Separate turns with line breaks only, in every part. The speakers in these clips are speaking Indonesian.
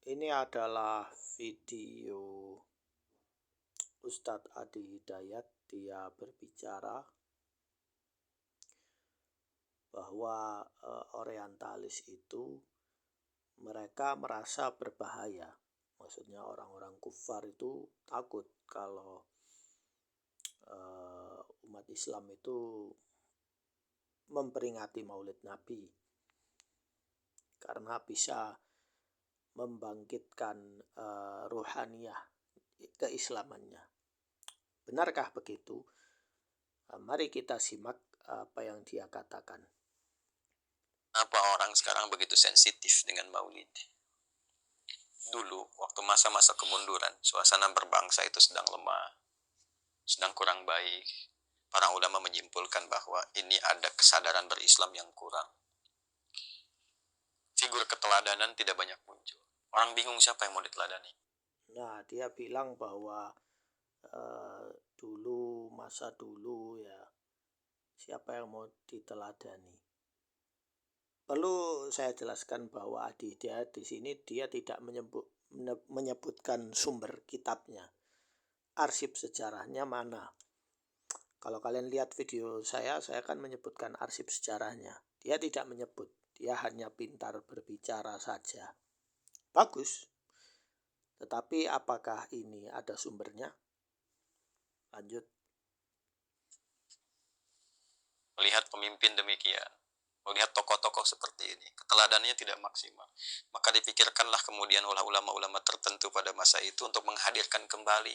Ini adalah video Ustadz Adi Hidayat. Dia berbicara bahwa orientalis itu mereka merasa berbahaya. Maksudnya orang-orang kufar itu takut kalau umat Islam itu memperingati Maulid Nabi karena bisa membangkitkan ruhaniyah keislamannya. Benarkah begitu? Mari kita simak apa yang dia katakan.
Kenapa orang sekarang begitu sensitif dengan Maulid? Dulu, waktu masa-masa kemunduran, suasana berbangsa itu sedang lemah, sedang kurang baik. Para ulama menyimpulkan bahwa ini ada kesadaran berislam yang kurang. Figur keteladanan tidak banyak muncul. Orang bingung siapa yang mau diteladani.
Nah, dia bilang bahwa dulu, masa dulu ya, siapa yang mau diteladani. Perlu saya jelaskan bahwa Adi Hidayat di sini dia tidak menyebutkan sumber kitabnya, arsip sejarahnya mana. Kalau kalian lihat video saya akan menyebutkan arsip sejarahnya. Dia tidak menyebut, dia hanya pintar berbicara saja. Bagus. Tetapi apakah ini ada sumbernya? Lanjut.
Melihat pemimpin demikian, melihat tokoh-tokoh seperti ini, keteladanannya tidak maksimal, maka dipikirkanlah kemudian oleh ulama-ulama tertentu pada masa itu untuk menghadirkan kembali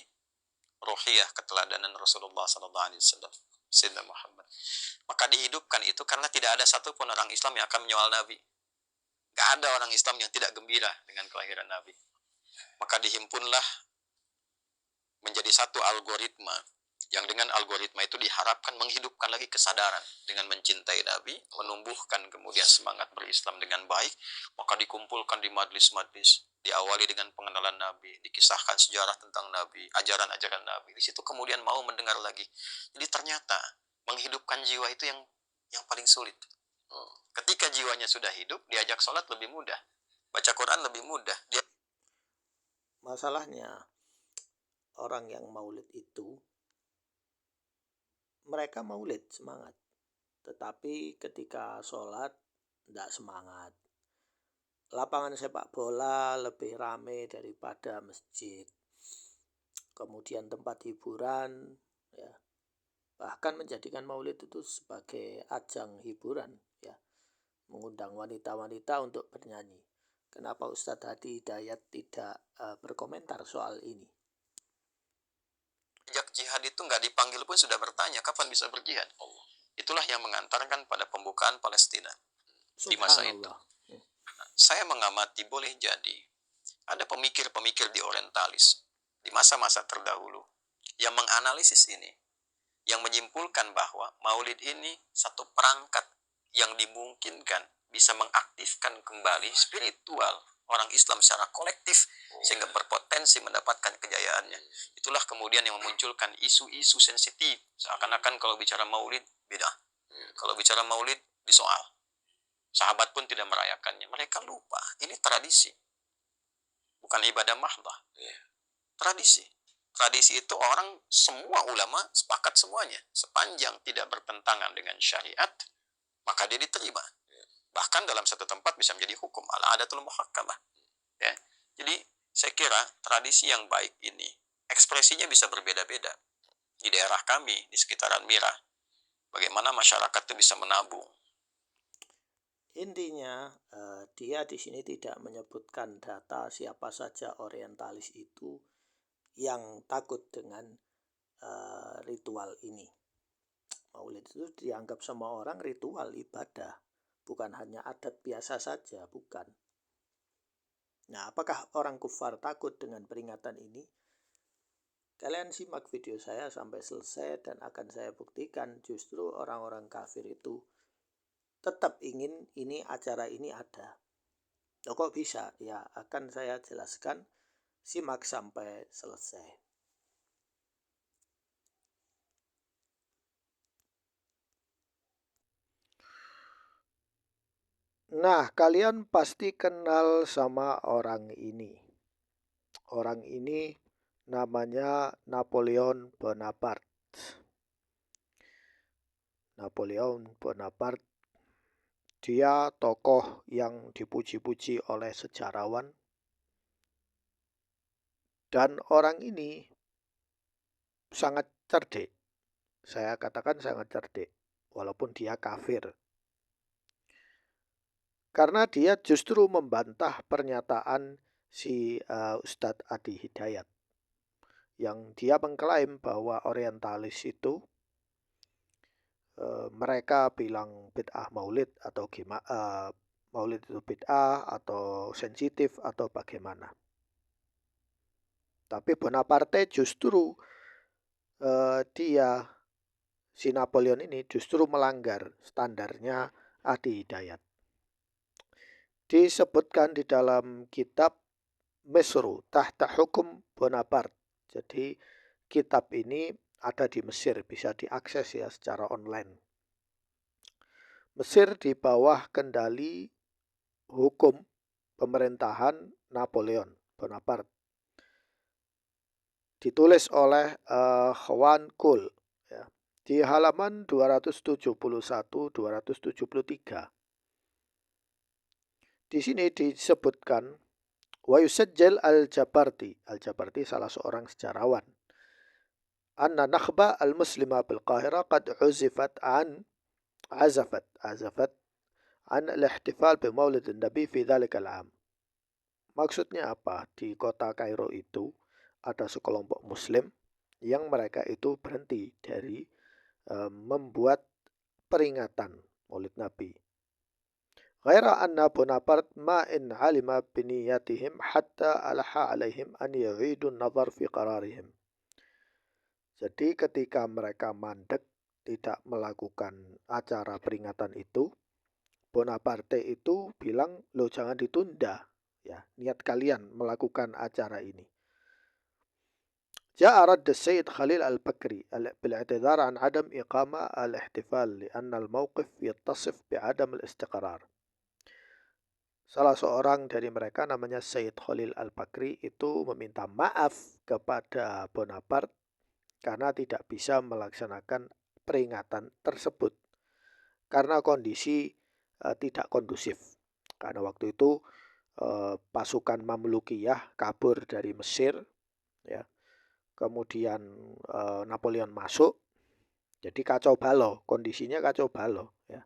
ruhiyah keteladanan Rasulullah SAW, Sayyidina Muhammad. Maka dihidupkan itu karena tidak ada satupun orang Islam yang akan menyoal Nabi. Gak ada orang Islam yang tidak gembira dengan kelahiran Nabi. Maka dihimpunlah menjadi satu algoritma, yang dengan algoritma itu diharapkan menghidupkan lagi kesadaran dengan mencintai Nabi, menumbuhkan kemudian semangat berislam dengan baik. Maka dikumpulkan di majlis-majlis, diawali dengan pengenalan Nabi, dikisahkan sejarah tentang Nabi, ajaran-ajaran Nabi. Di situ kemudian mau mendengar lagi. Jadi ternyata menghidupkan jiwa itu yang paling sulit. Ketika jiwanya sudah hidup, diajak sholat lebih mudah, baca Quran lebih mudah.
Masalahnya orang yang maulid itu, mereka maulid semangat, tetapi ketika sholat tidak semangat. Lapangan sepak bola lebih ramai daripada masjid. Kemudian tempat hiburan, ya, bahkan menjadikan maulid itu sebagai ajang hiburan, ya, mengundang wanita-wanita untuk bernyanyi. Kenapa Ustadz Adi Hidayat tidak berkomentar soal ini?
Sejak jihad itu nggak dipanggil pun sudah bertanya kapan bisa berjihad. Itulah yang mengantarkan pada pembukaan Palestina di masa itu. Saya mengamati, boleh jadi ada pemikir-pemikir di orientalis di masa-masa terdahulu yang menganalisis ini, yang menyimpulkan bahwa maulid ini satu perangkat yang dimungkinkan bisa mengaktifkan kembali spiritual orang Islam secara kolektif sehingga berpotensi mendapatkan kejayaannya. Itulah kemudian yang memunculkan isu-isu sensitif, seakan-akan kalau bicara maulid beda, kalau bicara maulid disoal. Sahabat pun tidak merayakannya. Mereka lupa ini tradisi, bukan ibadah mahdah. Tradisi itu orang, semua ulama sepakat semuanya, sepanjang tidak bertentangan dengan syariat maka dia diterima. Bahkan dalam satu tempat bisa menjadi hukum al-adatul muhakkamah, ya. Jadi saya kira tradisi yang baik ini ekspresinya bisa berbeda-beda. Di daerah kami, di sekitaran Mira, bagaimana masyarakat itu bisa menabung.
Intinya dia di sini tidak menyebutkan data siapa saja orientalis itu yang takut dengan ritual ini. Maulid itu dianggap sama orang ritual ibadah, bukan hanya adat biasa saja, bukan. Nah, apakah orang kufar takut dengan peringatan ini? Kalian simak video saya sampai selesai dan akan saya buktikan justru orang-orang kafir itu tetap ingin acara ini ada. Loh, kok bisa? Ya, akan saya jelaskan. Simak sampai selesai. Nah, kalian pasti kenal sama orang ini. Orang ini namanya Napoleon Bonaparte. Napoleon Bonaparte, dia tokoh yang dipuji-puji oleh sejarawan. Dan orang ini sangat cerdik. Saya katakan sangat cerdik, walaupun dia kafir. Karena dia justru membantah pernyataan si Ustadz Adi Hidayat. Yang dia mengklaim bahwa orientalis itu mereka bilang bid'ah maulid atau gimana, maulid itu bid'ah atau sensitif atau bagaimana. Tapi Bonaparte justru dia si Napoleon ini justru melanggar standarnya Adi Hidayat. Disebutkan di dalam kitab Misru tahta hukum Bonaparte. Jadi kitab ini ada di Mesir, bisa diakses ya secara online. Mesir di bawah kendali hukum pemerintahan Napoleon Bonaparte. Ditulis oleh Juan Kuhl ya, di halaman 271-273. Di sini disebutkan wa yusajjal al-Jabarti. Al-Jabarti salah seorang sejarawan. Anna nakhba al-muslima bil Qahira qad azafat an al-ihtifal bi maulid nabi fi dhalika al-am. Maksudnya apa? Di kota Kairo itu ada sekelompok muslim yang mereka itu berhenti dari membuat peringatan maulid nabi. Ghaira anna Bonaparte ma in alima biniyatihim hatta alaha alaihim an yu'idu an-nazar fi qararihim. Jadi ketika mereka mandek tidak melakukan acara peringatan itu, Bonaparte itu bilang, "Loh, jangan ditunda. Ya, niat kalian melakukan acara ini." جاء رد السيد خليل البكري بالاعتذار عن عدم إقامة الاحتفال لأن الموقف يتصف بعدم الاستقرار. Salah seorang dari mereka namanya Sayyid Khalil Al-Bakri itu meminta maaf kepada Bonaparte karena tidak bisa melaksanakan peringatan tersebut karena kondisi tidak kondusif. Karena waktu itu pasukan Mamlukiyah kabur dari Mesir, ya. Kemudian Napoleon masuk, jadi kacau balau, kondisinya kacau balau. Ya.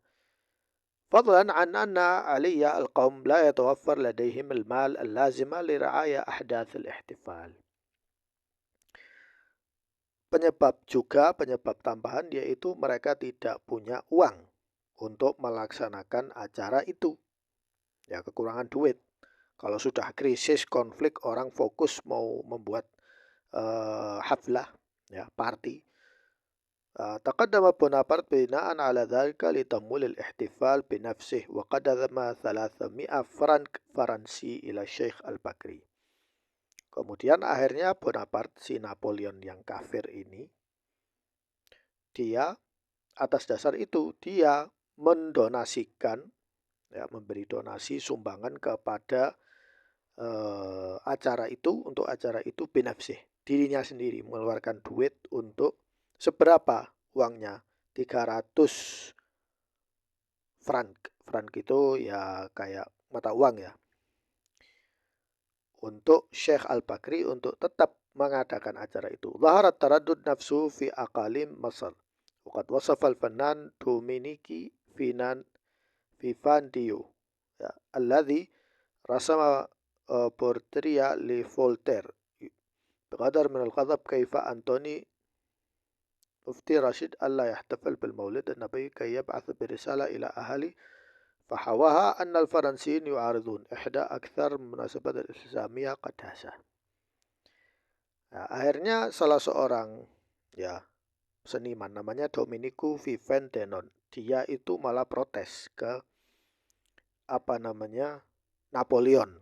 Fadlan an anna aliyya al-qawm la yatawaffar ladaihim al-mal al-lazima li ra'aya ahdath al-ihtifal. Penyebab tambahan yaitu mereka tidak punya uang untuk melaksanakan acara itu. Ya, kekurangan duit. Kalau sudah krisis, konflik, orang fokus mau membuat haflah, ya, party. تقدم بونابرت بناء على ذلك لتمويل الاحتفال بنفسه وقدم 300 فرنك فرنسي إلى الشيخ البكري. Kemudian akhirnya Bonaparte, si Napoleon yang kafir ini, dia atas dasar itu dia mendonasikan, ya, memberi donasi sumbangan kepada acara itu, untuk acara itu binafsih, dirinya sendiri mengeluarkan duit untuk seberapa uangnya, 300 frank. Frank itu ya kayak mata uang ya. Untuk Syekh Al-Bakri untuk tetap mengadakan acara itu. Zaharat taraddud nafsu fi aqalim Masar. Waqad wasafa al-fannan Dominiki Vivandio, ya, alladhi rasama portria li Voltaire بقدر من الغضب كيف أنتوني مفتي رشيد ألا يحتفل بالمولد النبوي كي يبعث برسالة إلى أهالي فحواها أن الفرنسيين يعارضون إحدى أكثر مناسبات الإسلامية قداسة. Nah, akhirnya salah seorang ya seniman namanya Domenico Vivendenon, dia itu malah protes ke Napoleon.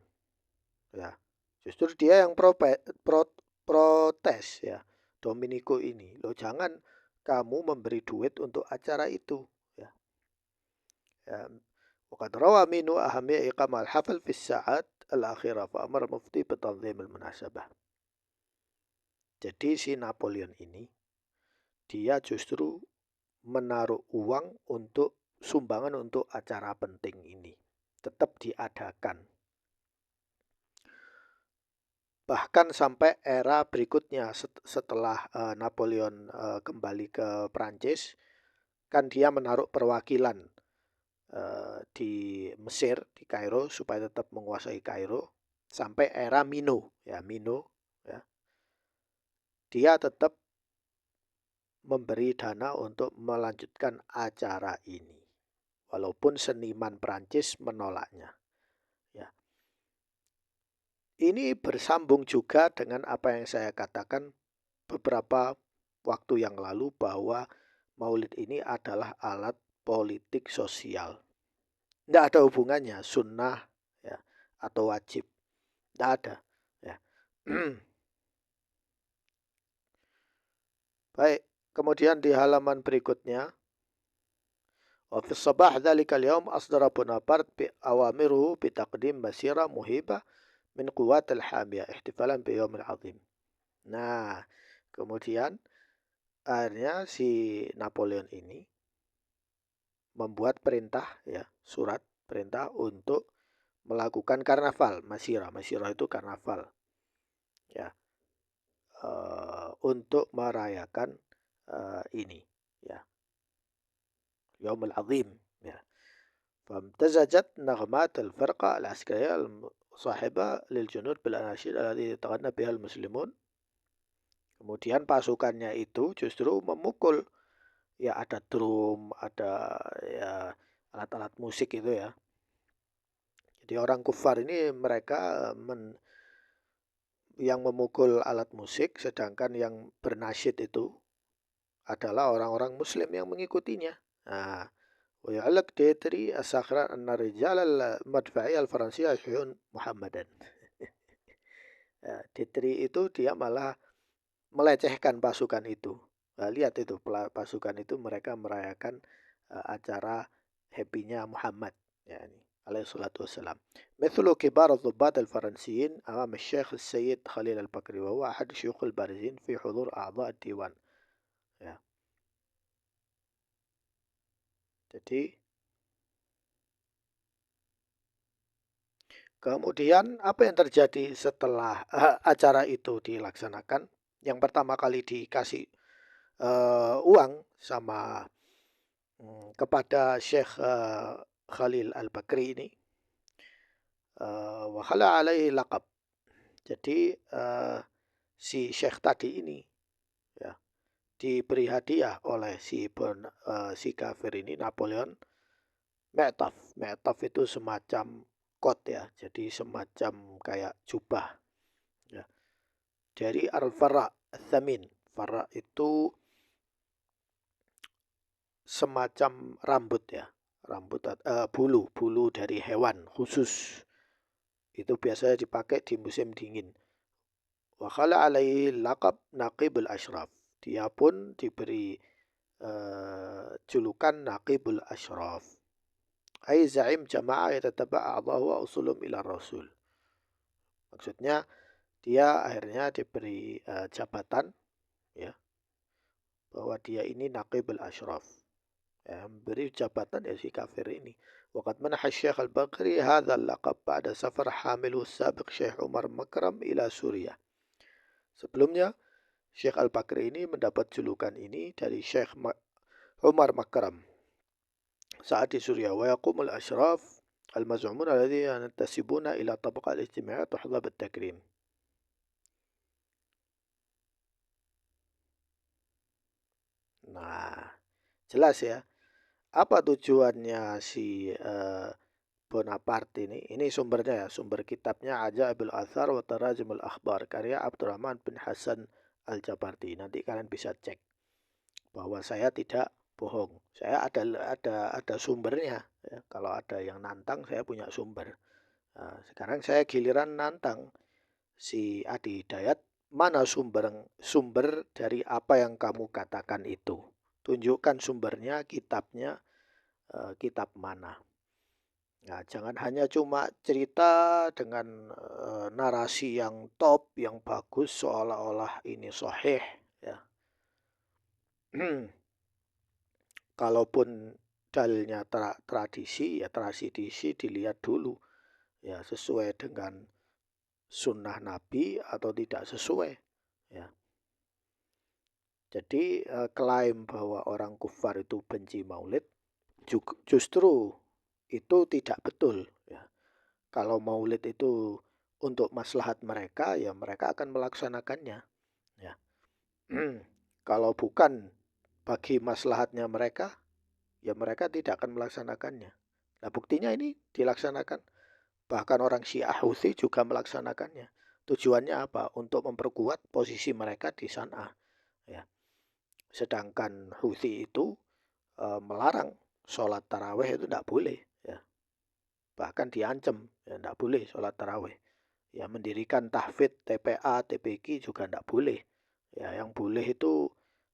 Ya, justru dia yang protes ya, Domenico ini. Loh, jangan kamu memberi duit untuk acara itu. Ya. وقد روى منه أهمية إقامة الحفل في الساعات al-akhirah fa amara mufti bitanzim al-munasabah. Jadi si Napoleon ini dia justru menaruh uang untuk sumbangan untuk acara penting ini tetap diadakan. Bahkan sampai era berikutnya setelah Napoleon kembali ke Prancis, kan dia menaruh perwakilan di Mesir, di Kairo supaya tetap menguasai Kairo sampai era Mino, ya Mino, ya. Dia tetap memberi dana untuk melanjutkan acara ini, walaupun seniman Prancis menolaknya. Ya. Ini bersambung juga dengan apa yang saya katakan beberapa waktu yang lalu bahwa Maulid ini adalah alat politik sosial. Tidak ada hubungannya sunnah ya, atau wajib. Tidak ada. Ya. Baik, kemudian di halaman berikutnya, wa fi sabah dzalikal yaum asdara Bonaparte bi awamiruhu bi taqdim masira muhibah min quwat al-hamiyah ihtifalan bi yaumil azim. Nah, kemudian akhirnya si Napoleon ini membuat perintah ya, surat perintah untuk melakukan karnaval, masira. Masira itu karnaval. Ya. Untuk merayakan ini ya. Yaumul Azim ya. فامتزجت نغمات الفرقة العسكرية الصاحبة للجنود بالأناشيد التي يتغنى بها المسلمون. Kemudian pasukannya itu justru memukul, ya ada drum, ada ya alat-alat musik itu ya. Jadi orang kufar ini mereka yang memukul alat musik, sedangkan yang bernasyid itu adalah orang-orang muslim yang mengikutinya. Nah, ويعلق ديتري الساخرة أن الرجال المدفعية الفرنسية يحيون محمدا. Detri itu dia malah melecehkan pasukan itu. Nah, lihat itu pasukan itu mereka merayakan acara happy-nya Muhammad ya ini alaihi salatu wassalam. مثل كبار الضباط الفرنسيين أمام الشيخ السيد خليل البكري وهو أحد الشيوخ البارزين في حضور أعضاء الديوان. Ya. Jadi kemudian apa yang terjadi setelah acara itu dilaksanakan? Yang pertama kali dikasih uang sama kepada Syekh Khalil Al-Bakri ini, wa khala alaihi laqab. Jadi si Syekh tadi ini ya diberi hadiah oleh si kafir ini Napoleon Me'taf. Me'taf itu semacam kot ya, jadi semacam kayak jubah ya. Dari al-farra al-thamin. Farra itu semacam rambut ya, rambut bulu dari hewan khusus. Itu biasanya dipakai di musim dingin. Wa khala alaihi laqab Naqibul Ashraf. Dia pun diberi julukan Naqibul Ashraf. Ai za'im jama'ah yatataba'a a'dhahu wa usulum ila Rasul. Maksudnya dia akhirnya diberi jabatan ya, bahwa dia ini Naqibul Ashraf. Ya, beri jabatan ya si kafir ini. Waqad manaha Syekh Al-Bakri hadha al-laqab ba'da safar hamilu sabiq Syekh Umar Makram ila Suriah. Sebelumnya Syekh Al-Bakri ini mendapat julukan ini dari Syekh Umar Makram saat di Suriah. Wa yaqumul ashraf al-maz'umun alladhi yantasibuna ila tabaqah al-ijtima'iyyah tuhadha bit-takrim. Nah, jelas ya. Apa tujuannya si Bonaparte ini? Ini sumbernya ya, sumber kitabnya Ajaibul Athar wa Tarajimul Akhbar karya Abdurrahman bin Hasan Al-Jabarti. Nanti kalian bisa cek bahwa saya tidak bohong. Saya ada sumbernya ya. Kalau ada yang nantang saya punya sumber. Nah, sekarang saya giliran nantang si Adi Hidayat, mana sumber dari apa yang kamu katakan itu? Tunjukkan sumbernya, kitabnya, kitab mana. Nah, jangan hanya cuma cerita dengan narasi yang top, yang bagus, seolah-olah ini sahih, ya. Kalaupun dalilnya tradisi, ya tradisi dilihat dulu, ya sesuai dengan sunnah Nabi atau tidak sesuai, ya. Jadi klaim bahwa orang kufar itu benci maulid justru itu tidak betul, ya. Kalau maulid itu untuk maslahat mereka, ya mereka akan melaksanakannya, ya. Kalau bukan bagi maslahatnya mereka, ya mereka tidak akan melaksanakannya. Nah, buktinya ini dilaksanakan. Bahkan orang Syiah Houthi juga melaksanakannya. Tujuannya apa? Untuk memperkuat posisi mereka di sana, ya. Sedangkan Houthi itu melarang sholat taraweh itu tidak boleh, ya. Bahkan diancam, ya tidak boleh sholat taraweh. Ya, mendirikan tahfidz, TPA, TPQ juga tidak boleh. Ya, yang boleh itu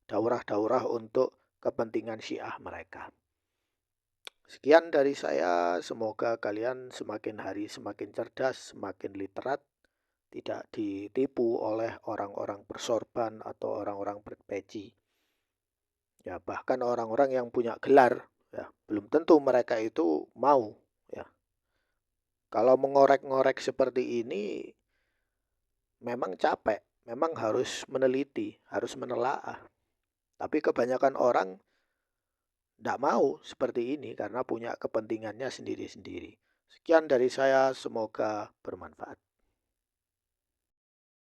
daurah-daurah untuk kepentingan Syiah mereka. Sekian dari saya, semoga kalian semakin hari semakin cerdas, semakin literat, tidak ditipu oleh orang-orang bersorban atau orang-orang berpeci. Ya, bahkan orang-orang yang punya gelar, ya, belum tentu mereka itu mau, ya. Kalau mengorek-ngorek seperti ini memang capek, memang harus meneliti, harus menelaah. Tapi kebanyakan orang tidak mau seperti ini karena punya kepentingannya sendiri-sendiri. Sekian dari saya, semoga bermanfaat.